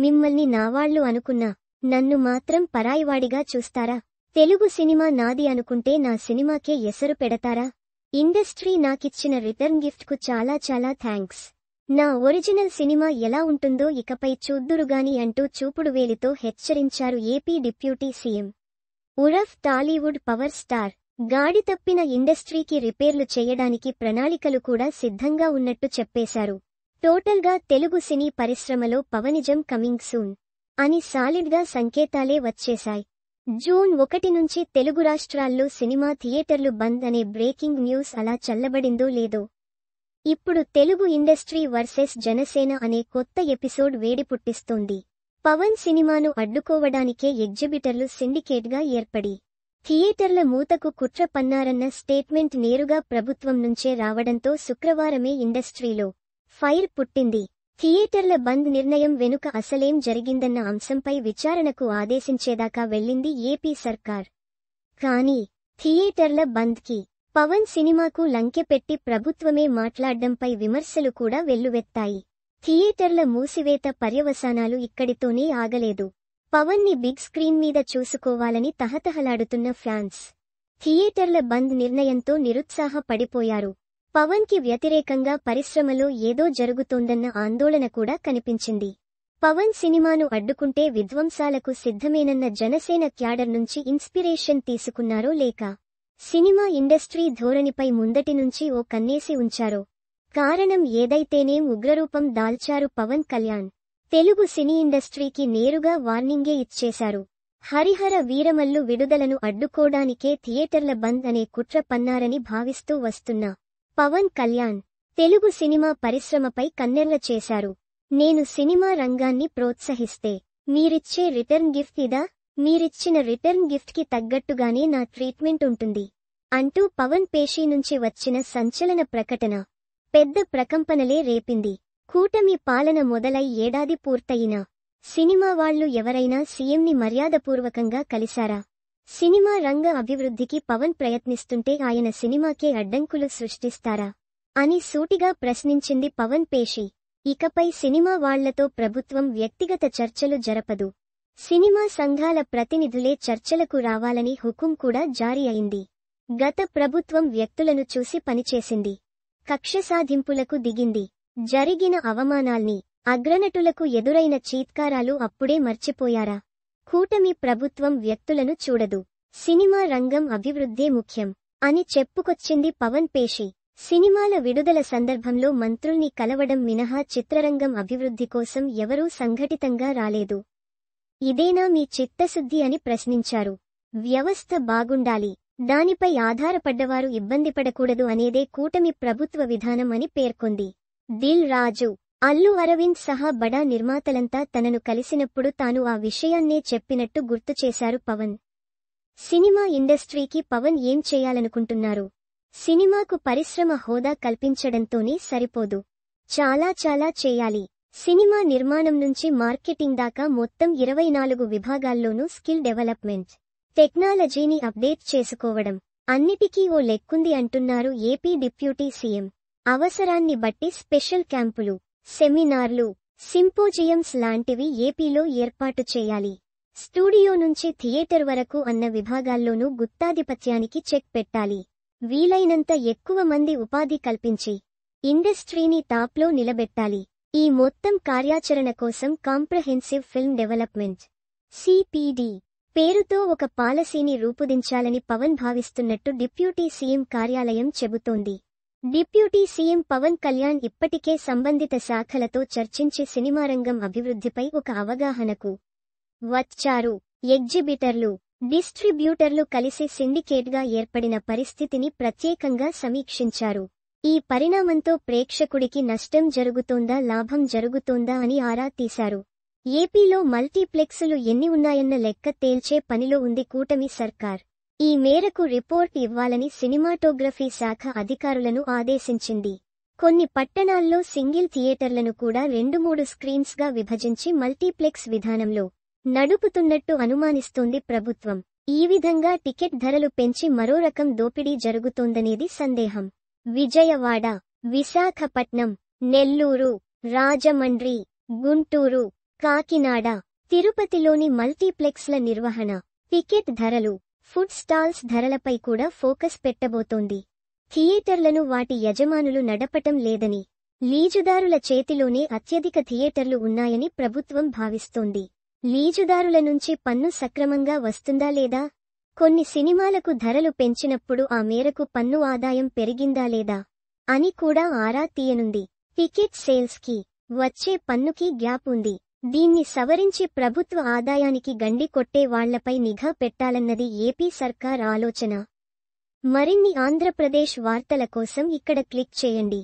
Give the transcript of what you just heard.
మిమ్మల్ని నావాళ్లు అనుకున్నా నన్ను మాత్రం పరాయివాడిగా చూస్తారా? తెలుగు సినిమా నాది అనుకుంటే నా సినిమాకే ఎసరు పెడతారా? ఇండస్ట్రీ నాకిచ్చిన రిటర్న్ గిఫ్ట్కు చాలా చాలా థ్యాంక్స్. నా ఒరిజినల్ సినిమా ఎలా ఉంటుందో ఇకపై చూద్దురుగాని అంటూ చూపుడు వేలితో హెచ్చరించారు ఏపీ డిప్యూటీ సీఎం. ఉరఫ్ టాలీవుడ్ పవర్ స్టార్. గాడి తప్పిన ఇండస్ట్రీకి రిపేర్లు చేయడానికి ప్రణాళికలు కూడా సిద్ధంగా ఉన్నట్టు చెప్పేశారు. టోటల్గా తెలుగు సినీ పరిశ్రమలో పవనిజం కమింగ్ సూన్ అని సాలిడ్గా సంకేతాలే వచ్చేశాయి. జూన్ 1 నుంచి తెలుగు రాష్ట్రాల్లో సినిమా థియేటర్లు బంద్ అనే బ్రేకింగ్ న్యూస్ అలా చల్లబడిందో లేదో ఇప్పుడు తెలుగు ఇండస్ట్రీ వర్సెస్ జనసేన అనే కొత్త ఎపిసోడ్ వేడి పుట్టిస్తోంది. పవన్ సినిమాను అడ్డుకోవడానికే ఎగ్జిబిటర్లు సిండికేట్గా ఏర్పడి థియేటర్ల మూతకు కుట్ర పన్నారన్న స్టేట్మెంట్ నేరుగా ప్రభుత్వం నుంచే రావడంతో శుక్రవారమే ఇండస్ట్రీలో ఫైర్ పుట్టింది. థియేటర్ల బంద్ నిర్ణయం వెనుక అసలేం జరిగిందన్న అంశంపై విచారణకు ఆదేశించేదాకా వెళ్లింది ఏపీ సర్కార్. కానీ థియేటర్ల బంద్కి పవన్ సినిమాకు లంకెపెట్టి ప్రభుత్వమే మాట్లాడ్డంపై విమర్శలు కూడా వెల్లువెత్తాయి. థియేటర్ల మూసివేత పర్యవసానాలు ఇక్కడితోనే ఆగలేదు. పవన్ని బిగ్ స్క్రీన్ మీద చూసుకోవాలని తహతహలాడుతున్న ఫ్యాన్స్ థియేటర్ల బంద్ నిర్ణయంతో నిరుత్సాహపడిపోయారు. పవన్ కి వ్యతిరేకంగా పరిశ్రమలో ఏదో జరుగుతోందన్న ఆందోళన కూడా కనిపించింది. పవన్ సినిమాను అడ్డుకుంటే విధ్వంసాలకు సిద్ధమేనన్న జనసేన క్యాడర్ నుంచి ఇన్స్పిరేషన్ తీసుకున్నారో లేక సినిమా ఇండస్ట్రీ ధోరణిపై ముందటి నుంచి ఓ కన్నేసి ఉంచారో కారణం ఏదైతేనేం ఉగ్రరూపం దాల్చారు పవన్ కళ్యాణ్. తెలుగు సినీ ఇండస్ట్రీకి నేరుగా వార్నింగే ఇచ్చేశారు. హరిహర వీరమల్లు విడుదలను అడ్డుకోడానికే థియేటర్ల బంద్ అనే కుట్ర పన్నారని భావిస్తూ వస్తున్నా పవన్ కళ్యాణ్ తెలుగు సినిమా పరిశ్రమపై కన్నెర్ర చేశారు. నేను సినిమా రంగాన్ని ప్రోత్సహిస్తే మీరిచ్చే రిటర్న్ గిఫ్ట్ ఇదా? మీరిచ్చిన రిటర్న్ గిఫ్ట్కి తగ్గట్టుగానే నా ట్రీట్మెంట్ ఉంటుంది అంటూ పవన్ పేషీ నుంచి వచ్చిన సంచలన ప్రకటన పెద్ద ప్రకంపనలే రేపింది. కూటమి పాలన మొదలై ఏడాది పూర్తయినా సినిమా వాళ్లు ఎవరైనా సీఎంని మర్యాదపూర్వకంగా కలిశారా? సినిమా రంగ అభివృద్ధికి పవన్ ప్రయత్నిస్తుంటే ఆయన సినిమాకే అడ్డంకులు సృష్టిస్తారా అని సూటిగా ప్రశ్నించింది పవన్ పేషీ. ఇకపై సినిమా వాళ్లతో ప్రభుత్వం వ్యక్తిగత చర్చలు జరపదు. సినిమా సంఘాల ప్రతినిధులే చర్చలకు రావాలని హుకుం కూడా జారీ అయింది. గత ప్రభుత్వం వ్యక్తులను చూసి పనిచేసింది. కక్ష సాధింపులకు దిగింది. జరిగిన అవమానాల్ని, అగ్రనటులకు ఎదురైన చీత్కారాలు అప్పుడే మర్చిపోయారా? కూటమి ప్రభుత్వం వ్యక్తులను చూడదు, సినిమా రంగం అభివృద్ధే ముఖ్యం అని చెప్పుకొచ్చింది పవన్ పేషీ. సినిమాల విడుదల సందర్భంలో మంత్రుల్ని కలవడం మినహా చిత్రరంగం అభివృద్ధి కోసం ఎవరూ సంఘటితంగా రాలేదు. ఇదేనా మీ చిత్తశుద్ధి అని ప్రశ్నించారు. వ్యవస్థ బాగుండాలి, దానిపై ఆధారపడ్డవారు ఇబ్బందిపడకూడదు అనేదే కూటమి ప్రభుత్వ విధానం అని పేర్కొంది. దిల్ రాజు, అల్లు అరవింద్ సహా బడా నిర్మాతలంతా తనను కలిసినప్పుడు తాను ఆ విషయాన్నే చెప్పినట్టు గుర్తు చేశారు పవన్. సినిమా ఇండస్ట్రీకి పవన్ ఏం చేయాలనుకుంటున్నారు? సినిమాకు పరిశ్రమ హోదా కల్పించడంతోనే సరిపోదు, చాలా చాలా చేయాలి. సినిమా నిర్మాణం నుంచి మార్కెటింగ్ దాకా మొత్తం 24 విభాగాల్లోనూ స్కిల్ డెవలప్మెంట్, టెక్నాలజీని అప్డేట్ చేసుకోవడం, అన్నిటికీ ఓ లెక్కుంది అంటున్నారు ఏపీ డిప్యూటీ సీఎం. అవసరాన్ని బట్టి స్పెషల్ క్యాంపులు, సెమినార్లు, సింపోజియమ్స్ లాంటివి ఏపీలో ఏర్పాటు చేయాలి. స్టూడియో నుంచి థియేటర్ వరకు అన్న విభాగాల్లోనూ గుత్తాధిపత్యానికి చెక్ పెట్టాలి. వీలైనంత ఎక్కువ మంది ఉపాధి కల్పించి ఇండస్ట్రీని టాప్లో నిలబెట్టాలి. ఈ మొత్తం కార్యాచరణ కోసం కాంప్రహెన్సివ్ ఫిల్మ్ డెవలప్మెంట్ (CPD) పేరుతో ఒక పాలసీని రూపొందించాలని పవన్ భావిస్తున్నట్టు డిప్యూటీ సీఎం కార్యాలయం చెబుతోంది. డిప్యూటీ సీఎం పవన్ కళ్యాణ్ ఇప్పటికే సంబంధిత శాఖలతో చర్చించి సినిమారంగం అభివృద్ధిపై ఒక అవగాహనకు వచ్చారు. ఎగ్జిబిటర్లు, డిస్ట్రిబ్యూటర్లు కలిసి సిండికేట్గా ఏర్పడిన పరిస్థితిని ప్రత్యేకంగా సమీక్షించారు. ఈ పరిణామంతో ప్రేక్షకుడికి నష్టం జరుగుతోందా, లాభం జరుగుతోందా అని ఆరా తీశారు. ఏపీలో మల్టీప్లెక్సులు ఎన్ని ఉన్నాయన్న లెక్క తేల్చే పనిలో ఉంది కూటమి సర్కార్. ఈ మేరకు రిపోర్ట్ ఇవ్వాలని సినిమాటోగ్రఫీ శాఖ అధికారులను ఆదేశించింది. కొన్ని పట్టణాల్లో సింగిల్ థియేటర్లను కూడా 2-3 స్క్రీన్స్గా విభజించి మల్టీప్లెక్స్ విధానంలో నడుపుతున్నట్టు అనుమానిస్తోంది ప్రభుత్వం. ఈ విధంగా టికెట్ ధరలు పెంచి మరో రకం దోపిడీ జరుగుతోందనేది సందేహం. విజయవాడ, విశాఖపట్నం, నెల్లూరు, రాజమండ్రి, గుంటూరు, కాకినాడ, తిరుపతిలోని మల్టీప్లెక్స్ల నిర్వహణ, టికెట్ ధరలు, ఫుడ్ స్టాల్స్ ధరలపై కూడా ఫోకస్ పెట్టబోతోంది. థియేటర్లను వాటి యజమానులు నడపటం లేదని, లీజుదారుల చేతిలోనే అత్యధిక థియేటర్లు ఉన్నాయని ప్రభుత్వం భావిస్తోంది. లీజుదారుల నుంచి పన్ను సక్రమంగా వస్తుందా లేదా? కొన్ని సినిమాలకు ధరలు పెంచినప్పుడు ఆ మేరకు పన్ను ఆదాయం పెరిగిందా లేదా అని కూడా ఆరా తీయనుంది. టికెట్ సేల్స్కి వచ్చే పన్నుకి గ్యాప్ ఉంది. దీన్ని సవరించి ప్రభుత్వ ఆదాయానికి గండి కొట్టే వాళ్లపై నిఘా పెట్టాలన్నది ఏపీ సర్కార్ ఆలోచన. మరిన్ని ఆంధ్రప్రదేశ్ వార్తల కోసం ఇక్కడ క్లిక్ చేయండి.